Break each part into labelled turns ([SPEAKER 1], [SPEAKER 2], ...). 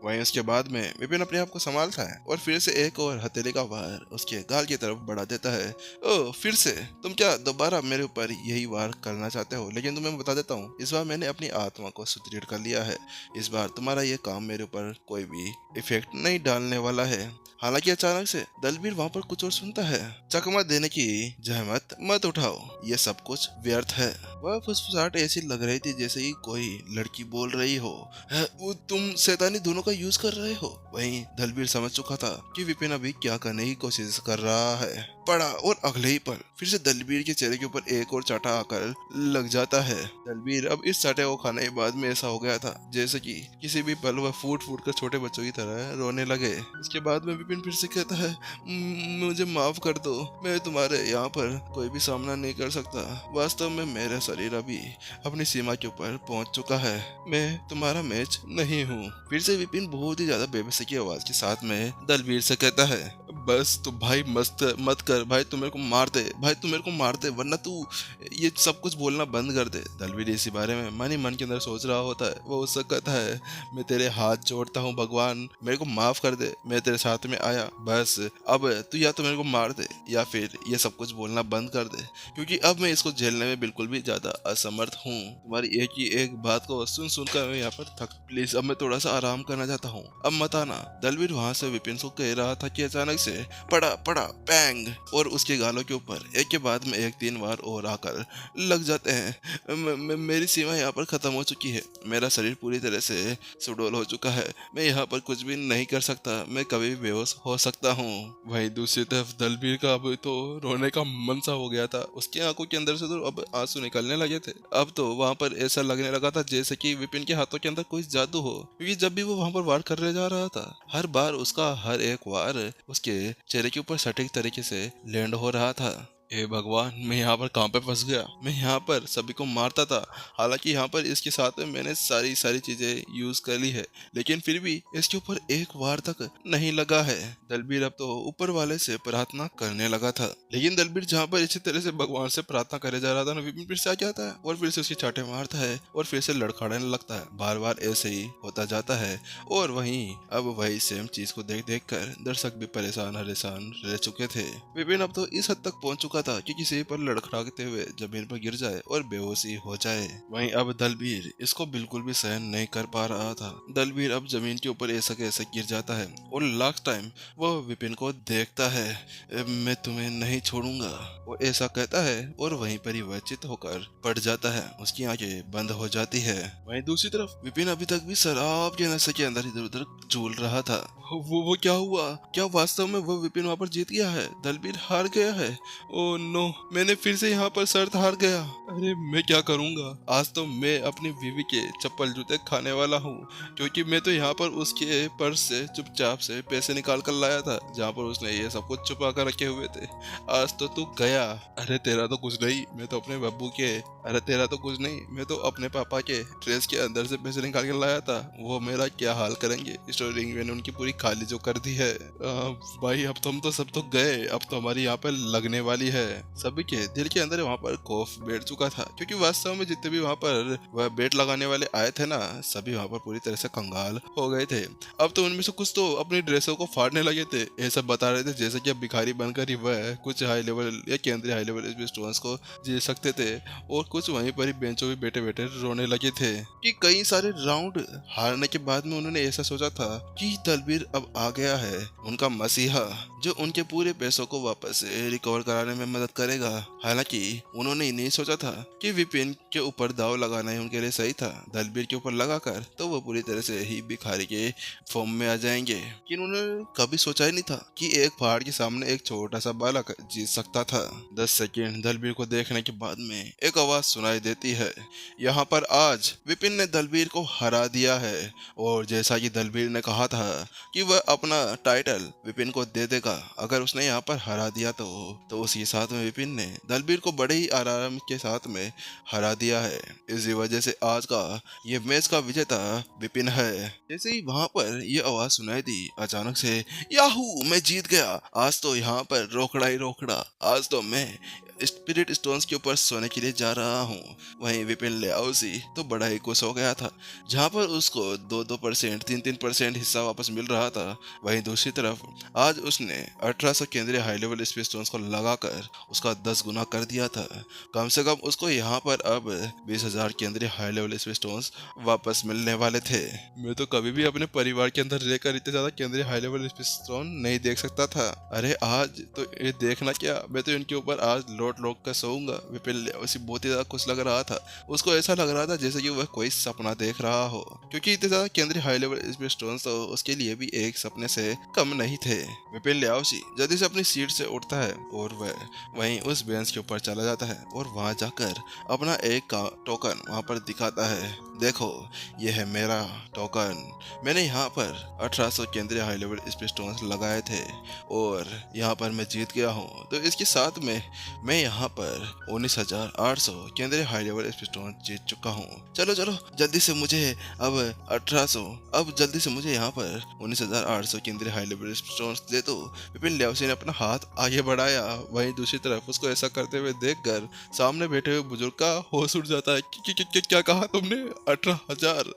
[SPEAKER 1] वहीं उसके बाद में विपिन अपने आप को संभालता है और फिर से एक और हथेली का वार उसके गाल की तरफ बढ़ा देता है। ओ फिर से तुम क्या दोबारा मेरे ऊपर यही वार करना चाहते हो? लेकिन तुम्हें बता देता हूँ, इस बार मैंने अपनी आत्मा को सुदृढ़ कर लिया है। इस बार तुम्हारा ये काम मेरे ऊपर कोई भी इफेक्ट नहीं डालने वाला है। हालांकि अचानक से दलबीर वहाँ पर कुछ और सुनता है। चकमा देने की जहमत मत उठाओ, ये सब कुछ व्यर्थ है। वह फुसफुसाहट ऐसी लग रही थी जैसे ही कोई लड़की बोल रही हो। है, वो तुम शैतानी दोनों का यूज कर रहे हो? वहीं दलबीर समझ चुका था कि विपिन अभी क्या करने की कोशिश कर रहा है। पड़ा और अगले ही पल फिर से दलबीर के चेहरे के ऊपर एक और चाटा आकर लग जाता है। दलबीर अब इस चाटे को खाने के बाद में ऐसा हो गया था जैसे कि किसी भी पल वह फूट फूट कर छोटे बच्चों की तरह रोने लगे। इसके बाद में विपिन फिर से कहता है, मुझे माफ कर दो, मैं तुम्हारे यहाँ पर कोई भी सामना नहीं कर सकता। वास्तव में मेरा शरीर अभी अपनी सीमा के ऊपर पहुंच चुका है। मैं तुम्हारा मैच नहीं हूँ। फिर से विपिन बहुत ही ज्यादा बेबसी की आवाज के साथ में दलबीर से कहता है, बस तो भाई मस्त मत कर भाई, तू मेरे को मार दे भाई, तू मेरे को मार दे, वरना तू ये सब कुछ बोलना बंद कर दे। दलबीर इसी बारे में मन ही मन के अंदर सोच रहा होता है। वो उससे कहता है, मैं तेरे हाथ जोड़ता हूँ भगवान, मेरे को माफ कर दे, मैं तेरे साथ में आया, बस अब तू या तो मेरे को मार दे या फिर ये सब कुछ बोलना बंद कर दे, क्योंकि अब मैं इसको झेलने में बिल्कुल भी ज्यादा असमर्थ हूँ। तुम्हारी एक ही एक बात को सुन सुनकर मैं यहाँ पर थक, प्लीज अब मैं थोड़ा सा आराम करना चाहता हूँ, अब मत आना। दलबीर वहां से विपिन को कह रहा था कि अचानक से पड़ा पड़ा बैंग, और उसके गालों के ऊपर एक के बाद में एक 3 बार और आकर लग जाते हैं। मेरी सीमा यहाँ पर खत्म हो चुकी है, मेरा शरीर पूरी तरह से सुडौल हो चुका है, मैं यहाँ पर कुछ भी नहीं कर सकता, मैं कभी भी बेहोश हो सकता हूँ। वहीं दूसरी तरफ दलबीर का अब तो रोने का मन सा हो गया था। उसकी आंखों के अंदर से तो अब आंसू निकलने लगे थे। अब तो वहां पर ऐसा लगने लगा था जैसे कि विपिन के हाथों के अंदर कोई जादू हो, क्योंकि जब भी वो वहां पर वार करने जा रहा था हर बार उसका हर एक वार उसके चेहरे के ऊपर सटीक तरीके से लैंड हो रहा था। हे भगवान, मैं यहाँ पर कहाँ पे फंस गया? मैं यहाँ पर सभी को मारता था, हालांकि यहाँ पर इसके साथ में मैंने सारी सारी चीजें यूज कर ली है, लेकिन फिर भी इसके ऊपर एक वार तक नहीं लगा है। दलबीर अब तो ऊपर वाले से प्रार्थना करने लगा था, लेकिन दलबीर जहाँ पर इसी तरह से भगवान से प्रार्थना करे जा रहा था ना, विपिन फिर से आ जाता है और फिर से उसकी चाटे मारता है और फिर से लड़खड़ाने लगता है। बार बार ऐसे ही होता जाता है और वहीं अब वही सेम चीज को देख देख कर दर्शक भी परेशान हरेशान रह चुके थे। विपिन अब तो इस हद तक पहुंच चुका था कि किसी पर लड़खड़ाते हुए जमीन पर गिर जाए और बेहोशी हो जाए। वहीं अब दलबीर इसको बिल्कुल भी सहन नहीं कर पा रहा था। दलबीर अब जमीन के ऊपर ऐसा कैसे गिर जाता है और लास्ट टाइम वो विपिन को देखता है। मैं तुम्हें नहीं छोड़ूंगा, वो ऐसा कहता है और वहीं पर ही वह चित होकर पड़ जाता है, उसकी आंखें बंद हो जाती है। वहीं दूसरी तरफ विपिन अभी तक भी शराब के नशे के अंदर इधर उधर झूल रहा था। वो क्या हुआ? क्या वास्तव में वो विपिन वहां पर जीत गया है? दलबीर हार गया है? ओ नो, मैंने फिर से यहाँ पर शर्त हार गया। अरे मैं क्या करूँगा? आज तो मैं अपनी बीवी के चप्पल जूते खाने वाला हूँ, क्योंकि मैं तो यहाँ पर उसके पर्स से चुपचाप से पैसे निकाल कर लाया था जहाँ पर उसने ये सब कुछ छुपा कर रखे हुए थे। आज तो तू गया। अरे तेरा तो कुछ नहीं, मैं तो अपने बब्बू के, अरे तेरा तो कुछ नहीं, मैं तो अपने पापा के ड्रेस के अंदर से पैसे निकाल कर लाया था। वो मेरा क्या हाल करेंगे? स्टोरी मैंने उनकी पूरी खाली जो कर दी है। भाई अब तुम तो सब तो गए, अब तो हमारी यहाँ पे लगने वाली है। सभी के दिल के अंदर वहाँ पर खौफ बैठ चुका था, क्योंकि वास्तव में जितने भी वहाँ पर वह बेट लगाने वाले आए थे ना, सभी वहाँ पर पूरी तरह से कंगाल हो गए थे। अब तो उनमें से कुछ तो अपनी ड्रेसों को फाड़ने लगे थे। ये सब बता रहे थे जैसे कि अब भिखारी बनकर ही वह कुछ हाई लेवल या केंद्रीय हाई लेवल स्टूडेंट्स को जी सकते थे, और कुछ वहीं पर ही बेंचों पे बैठे बैठे रोने लगे थे। कि कई सारे राउंड हारने के बाद में उन्होंने ऐसा सोचा था कि दलबीर अब आ गया है उनका मसीहा, जो उनके पूरे पैसों को वापस रिकवर कराने में मदद करेगा। हालांकि उन्होंने ये नहीं सोचा था कि विपिन के ऊपर दाव लगाना ही उनके लिए सही था। दलबीर के ऊपर लगाकर तो वो पूरी तरह से ही भिखारी के फॉर्म में आ जाएंगे। लेकिन उन्होंने कभी सोचा ही नहीं था कि एक पहाड़ के सामने एक छोटा सा बालक जीत सकता था। 10 सेकेंड दलबीर को देखने के बाद में एक आवाज सुनाई देती है, यहाँ पर आज विपिन ने दलबीर को हरा दिया है। और जैसा कि दलबीर ने कहा था कि वह अपना टाइटल विपिन को दे देगा अगर उसने यहाँ पर हरा दिया तो उसी साथ में विपिन ने दलबीर को बड़े ही आराम के साथ में हरा दिया है। इसी वजह से आज का ये मैच का विजेता विपिन है। जैसे ही वहां पर ये आवाज सुनाई दी, अचानक से याहू, मैं जीत गया, आज तो यहाँ पर रोकड़ा ही रोकड़ा, आज तो मैं स्पिरिट स्टोन्स के ऊपर सोने के लिए जा रहा हूँ। वहीं विपिन लियाओसी तो बड़ा ही खुश हो गया था, जहाँ पर उसको 2-2%, 3-3% हिस्सा वापस मिल रहा था। वहीं दूसरी तरफ आज उसने 1800 केंद्रीय हाई लेवल स्पेस स्टोन्स को लगाकर उसका 10 गुना कर दिया था। कम से कम उसको यहाँ पर अब 20,000 केंद्रीय हाई लेवल स्पेस स्टोन्स वापस मिलने वाले थे। मैं तो कभी भी अपने परिवार के अंदर रहकर इतने ज्यादा केंद्रीय हाई लेवल स्पेस स्टोन नहीं देख सकता था। अरे आज तो ये देखना क्या, मैं तो इनके ऊपर आज लोट लोट कर सोऊंगा। विपिन लियाओसी बहुत ही ज्यादा खुश लग रहा था। उसको ऐसा लग रहा था जैसे कि वह कोई सपना देख रहा हो, क्योंकि इतने ज्यादा केंद्रीय हाई लेवल स्पेस स्टोन्स तो उसके लिए भी एक सपने से कम नहीं थे। विपिन लियाओसी जल्दी से अपनी सीट से उठता है और वह वहीं उस बेंच के ऊपर चला जाता है और वहां जाकर अपना एक का टोकन वहां पर दिखाता है। देखो, यह है मेरा टोकन। मैंने यहाँ पर 1800 केंद्रीय हाई लेवल स्पेस स्टोन्स लगाए थे और यहाँ पर मैं जीत गया हूँ। तो इसके साथ में मैं यहाँ पर 19,800 केंद्रीय हाई लेवल स्पेस स्टोन जीत चुका हूँ। चलो चलो जल्दी से मुझे अब 1800 अब जल्दी से मुझे यहाँ पर 19,800 केंद्रीय हाई लेवल स्पेस स्टोन्स दे दो। विपिन लियाओसी ने अपना हाथ आगे बढ़ाया। वहीं दूसरी तरफ उसको ऐसा करते हुए देखकर सामने बैठे हुए बुजुर्ग का होश उड़ जाता है। क्या कहा तुमने? 18,000?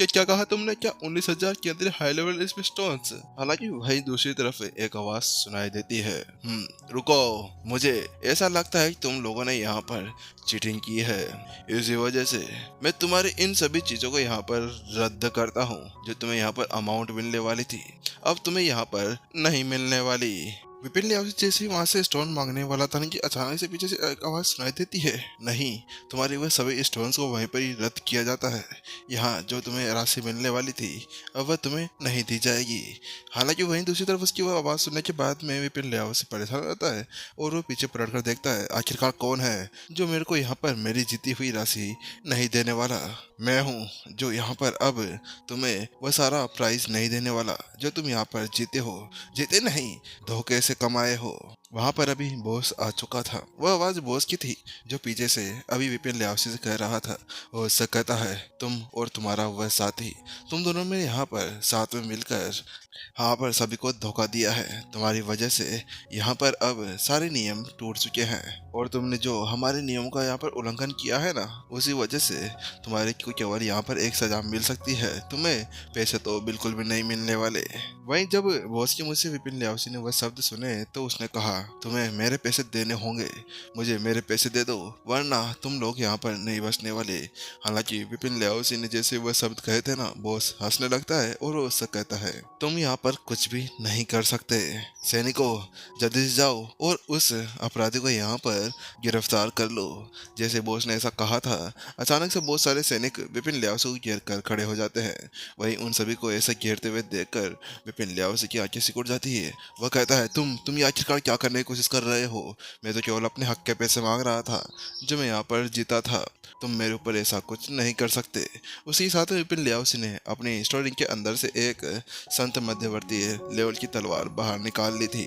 [SPEAKER 1] क्या कहा तुमने? क्या 19,000 केंद्रीय हाई लेवल स्पेस स्टोन्स? हालांकि वहीं दूसरी तरफ एक आवाज सुनाई देती है, रुको, मुझे ऐसा लगता है कि तुम लोगों ने यहाँ पर चीटिंग की है। इसी वजह से मैं तुम्हारी इन सभी चीजों को यहाँ पर रद्द करता हूँ। जो तुम्हें यहाँ पर अमाउंट मिलने वाली थी, अब तुम्हें यहाँ पर नहीं मिलने वाली। विपिन लियाओसी जैसे ही वहां से स्टोन मांगने वाला था कि अचानक से पीछे से एक आवाज सुनाई देती है, नहीं, तुम्हारी वह सभी स्टोन्स को वहीं पर ही रद्द किया जाता है। यहाँ जो तुम्हें राशि मिलने वाली थी अब वह तुम्हें नहीं दी जाएगी। हालांकि वहीं दूसरी तरफ उसकी वह आवाज सुनने के बाद में विपिन लियाओसी परेशान रहता है और वो पीछे पलट कर देखता है, आखिरकार कौन है जो मेरे को यहाँ पर मेरी जीती हुई राशि नहीं देने वाला। मैं हूँ जो यहाँ पर अब तुम्हें वह सारा प्राइज नहीं देने वाला जो तुम यहाँ पर जीते हो। जीते नहीं, धोखे से कमाए हो। वहां पर अभी बॉस आ चुका था। वह आवाज बॉस की थी जो पीछे से अभी विपिन लियाओसी से कह रहा था। और उससे कहता है, तुम और तुम्हारा वह साथी, तुम दोनों में यहाँ पर साथ में मिलकर यहाँ पर सभी को धोखा दिया है। तुम्हारी वजह से यहाँ पर अब सारे नियम टूट चुके हैं और तुमने जो हमारे नियमों का यहाँ पर उल्लंघन किया है ना, उसी वजह से तुम्हारे को केवल यहाँ पर एक सजा मिल सकती है। तुम्हें पैसे तो बिल्कुल भी नहीं मिलने वाले। वहीं जब बॉस के मुंह से विपिन लियाओसी ने वह शब्द सुने तो उसने कहा, तुम्हें मेरे पैसे देने होंगे, मुझे मेरे पैसे दे दो वरना तुम लोग यहाँ पर नहीं बचने वाले। हालांकि विपिन लियाओसी ने जैसे वह शब्द कहे थे ना, बॉस हंसने लगता है और वो उससे कहता है, तुम यहाँ पर कुछ भी नहीं कर सकते। सैनिकों, जल्दी से जाओ और उस अपराधी को यहाँ पर गिरफ्तार कर लो। जैसे बॉस ने ऐसा कहा था, अचानक से बहुत सारे सैनिक विपिन लियाओसी को घेर कर खड़े हो जाते हैं। वहीं उन सभी को ऐसे घेरते हुए देखकर विपिन लियाओसी की आंखें सिकुड़ जाती है। वह कहता है, तुम ये आखिरकार क्या करने की कोशिश कर रहे हो? मैं तो केवल अपने हक के पैसे मांग रहा था जो मैं यहाँ पर जीता था। तुम मेरे ऊपर ऐसा कुछ नहीं कर सकते। उसी साथ विपिन लियाओसी ने अपनी स्टोरिंग के अंदर से एक संत मध्यवर्ती लेवल की तलवार बाहर निकाल ली थी।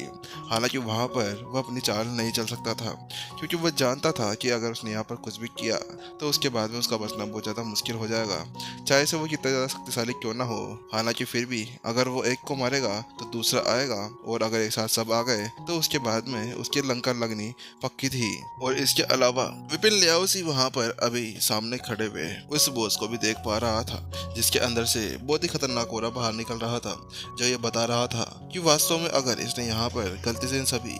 [SPEAKER 1] हालांकि वहां पर वह अपनी चाल नहीं चल सकता था, क्योंकि वह जानता था कि अगर उसने यहाँ पर कुछ भी किया तो उसके बाद में उसका बचना बहुत ज़्यादा मुश्किल हो जाएगा, चाहे से वो कितना ज़्यादा शक्तिशाली क्यों ना हो। हालांकि फिर भी अगर वो एक को मारेगा तो दूसरा आएगा, और अगर एक साथ सब आ गए तो उसके बाद में उसकी लंका लगनी पक्की थी। और इसके अलावा विपिन लियाओसी वहां पर अभी सामने खड़े हुए उस बॉस को भी देख पा रहा था, जिसके अंदर से बहुत ही खतरनाक ओरा बाहर निकल रहा था, जो ये बता रहा था कि वास्तव में अगर इसने यहाँ पर गलती से इन सभी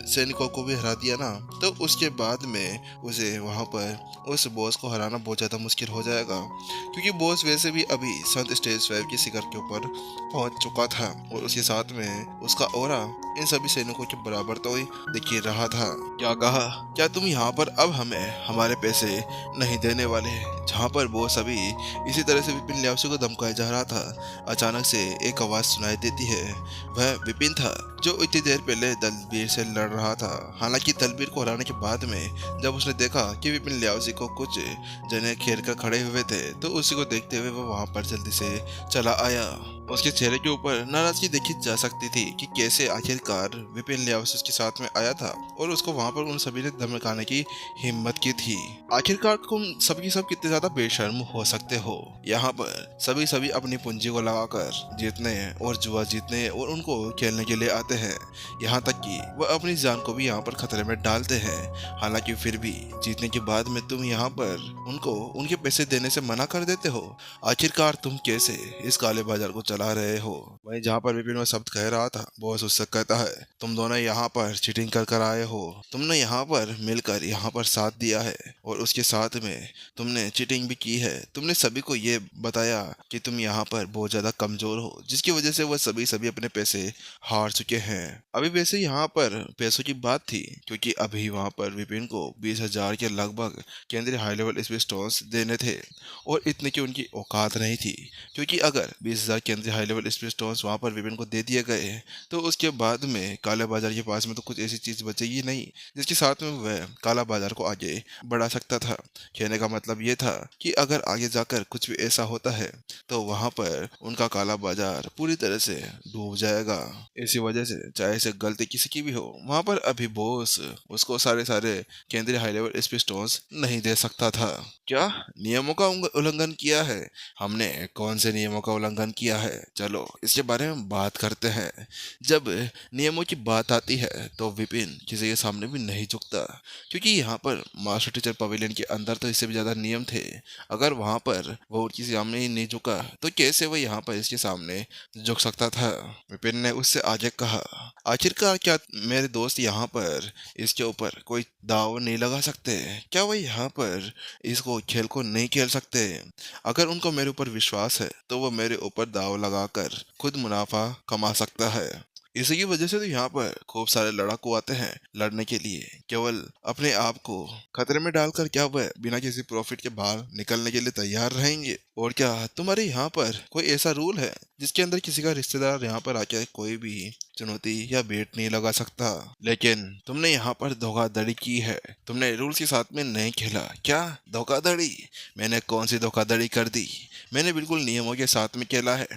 [SPEAKER 1] सैनिकों को भी हरा दिया ना, तो उसके बाद में उसे वहां पर उस बॉस को हराना बहुत ज्यादा मुश्किल हो जाएगा, क्योंकि बॉस वैसे भी अभी संत स्टेज 5 के शिखर के ऊपर पहुंच चुका था और उसके साथ में उसका ओरा इन सभी सैनिकों के बराबर तो ही दिख ही रहा था। क्या कहा? क्या तुम यहाँ पर अब हमें हमारे पैसे नहीं देने वाले? जहाँ पर बॉस अभी इसी तरह से विपिन लियाओसी को धमकाया जा रहा था, अचानक से एक आवाज सुनाई देती है। वह विपिन था जो इतनी देर पहले दलबीर से लड़ रहा था। हालांकि दलबीर को हराने के बाद में जब उसने देखा कि विपिन लियाओसी को कुछ जने घेर कर खड़े हुए थे, तो उसी को देखते हुए वो वहां पर जल्दी से चला आया। उसके चेहरे के ऊपर नाराजगी देखी जा सकती थी कि कैसे आखिरकार विपिन लियाओसी उसके साथ में आया था और उसको वहां पर उन सभी ने धमकाने की हिम्मत की थी। आखिरकार तुम सबकी सब कितने ज्यादा बेशर्म हो सकते हो। यहाँ पर सभी सभी अपनी पूंजी को लगाकर जीतने और जुआ जीतने और उनको खेलने के लिए आते हैं। यहाँ तक कि वह अपनी जान को भी यहाँ पर खतरे में डालते हैं। हालांकि फिर भी जीतने के बाद में तुम यहाँ पर उनको उनके पैसे देने से मना कर देते हो। आखिरकार तुम कैसे इस काले बाजार को चला रहे हो। वहीं जहाँ पर विपिन वह शब्द कह रहा था, बॉस उससे कहता है, तुम दोनों यहाँ पर चीटिंग कर कर आए हो। तुमने यहाँ पर मिलकर यहाँ पर साथ दिया है और उसके साथ में तुमने चीटिंग भी की है। तुमने सभी को ये बताया कि तुम यहाँ पर बहुत ज्यादा कमजोर हो, जिसकी वजह से वह सभी सभी अपने पैसे हार चुके हैं। अभी वैसे यहाँ पर पैसों की बात थी, क्योंकि अभी वहाँ पर विपिन को 20,000 के लगभग केंद्रीय हाई लेवल स्पेस स्टोन्स देने थे और इतने की उनकी औकात नहीं थी। क्योंकि अगर 20,000 केंद्रीय हाई लेवल स्पेस स्टोन्स वहाँ पर विपिन को दे दिए गए तो उसके बाद में काले बाजार के पास में तो कुछ ऐसी चीज बचेगी नहीं जिसके साथ में वह काला बाजार को आगे बढ़ा सकता था। कहने का मतलब ये था कि अगर आगे जाकर कुछ भी ऐसा होता है तो वहां पर उनका काला बाजार पूरी तरह से डूब जाएगा। इसी वजह से चाहे से गलती किसी की भी हो, वहां पर अभी बॉस उसको सारे सारे केंद्रीय हाई लेवल स्पेस स्टोन्स नहीं दे सकता था। क्या नियमों का उल्लंघन किया है? हमने कौन से नियमों का उल्लंघन किया है? चलो इसके बारे में बात करते हैं। जब नियमों की बात आती है तो विपिन किसी के सामने भी नहीं झुकता, क्योंकि यहाँ पर मास्टर टीचर पवेलियन के अंदर तो इससे भी ज्यादा नियम थे। अगर वहां पर वो किसी सामने ही नहीं झुका तो कैसे वो यहाँ पर इसके सामने झुक सकता था? विपिन ने उससे आगे कहा, आखिरकार क्या मेरे दोस्त यहाँ पर इसके ऊपर कोई दाव नहीं लगा सकते? क्या वो यहाँ पर इसको खेल को नहीं खेल सकते? अगर उनको मेरे ऊपर विश्वास है तो वो मेरे ऊपर दाव लगाकर खुद मुनाफा कमा सकता है। इसी की वजह से तो यहाँ पर खूब सारे लड़ाकू आते हैं लड़ने के लिए, केवल अपने आप को खतरे में डालकर क्या वह बिना किसी प्रॉफिट के बाहर निकलने के लिए तैयार रहेंगे? और क्या तुम्हारे यहाँ पर कोई ऐसा रूल है जिसके अंदर किसी का रिश्तेदार यहाँ पर आके कोई भी चुनौती या बेट नहीं लगा सकता? लेकिन तुमने यहाँ पर धोखाधड़ी की है, तुमने रूल्स के साथ में नहीं खेला। क्या धोखाधड़ी? मैंने कौन सी धोखाधड़ी कर दी? मैंने बिल्कुल नियमों के साथ में खेला है।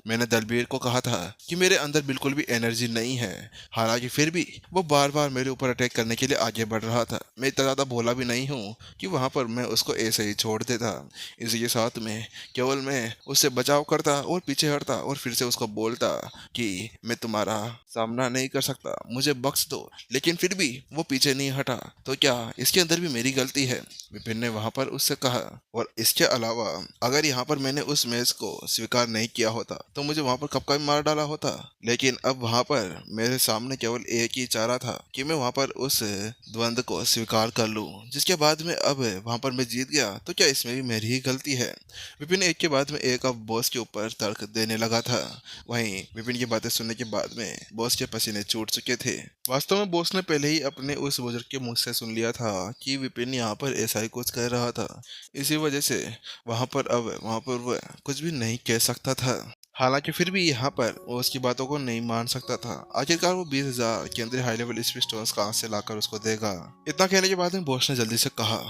[SPEAKER 1] मैंने दलबीर को कहा था कि मेरे अंदर बिल्कुल भी एनर्जी नहीं है, हालांकि फिर भी वो बार बार मेरे ऊपर अटैक करने के लिए आगे बढ़ रहा था। मैं इतना ज़्यादा भोला भी नहीं हूँ कि वहाँ पर मैं उसको ऐसे ही छोड़ देता। इसी के साथ में केवल मैं उससे बचाव करता और पीछे हटता और फिर से उसको बोलता कि मैं तुम्हारा सामना नहीं कर सकता, मुझे बख्श दो। लेकिन फिर भी वो पीछे नहीं हटा, तो क्या इसके अंदर भी मेरी गलती है? विपिन ने वहां पर उससे कहा। और इसके अलावा अगर यहाँ पर मैंने उस मैच को स्वीकार नहीं किया होता तो मुझे वहां पर कब का भी मार डाला होता। लेकिन अब वहां पर मेरे सामने केवल एक ही चारा था कि मैं वहां पर उस द्वंद को स्वीकार कर लूं, जिसके बाद में अब वहां पर मैं जीत गया, तो क्या इसमें भी मेरी ही गलती है? विपिन एक के बाद में एक अब बॉस के ऊपर तर्क देने लगा था। वहीं विपिन की बातें सुनने के बाद में बॉस के पसीने छूट चुके थे। वास्तव में बॉस ने पहले ही अपने उस बुजुर्ग के मुंह से सुन लिया था कि विपिन यहाँ पर ऐसा ही कुछ कह रहा था। इसी वजह से वहां पर वह कुछ भी नहीं कह सकता था। हालांकि फिर भी यहाँ पर वो उसकी बातों को नहीं मान सकता था। आखिरकार वो 20,000 केंद्रीय हाई लेवल स्पेस स्टोन्स कहाँ से लाकर उसको देगा? इतना कहने के बाद में बॉस ने जल्दी से कहा,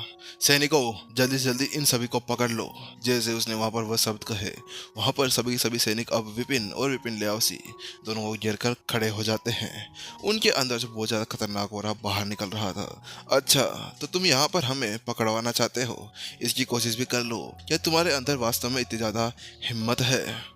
[SPEAKER 1] सैनिकों जल्दी से जल्दी इन सभी को पकड़ लो। जैसे उसने वहां पर वह शब्द कहे, वहां पर सभी सभी सैनिक अब विपिन और विपिन लियाओसी दोनों को घेर कर खड़े हो जाते हैं। उनके अंदर जो बहुत ज्यादा खतरनाक हो रहा बाहर निकल रहा था। अच्छा, तो तुम यहाँ पर हमें पकड़वाना चाहते हो? इसकी कोशिश भी कर लो। क्या तुम्हारे अंदर वास्तव में इतनी ज्यादा हिम्मत है?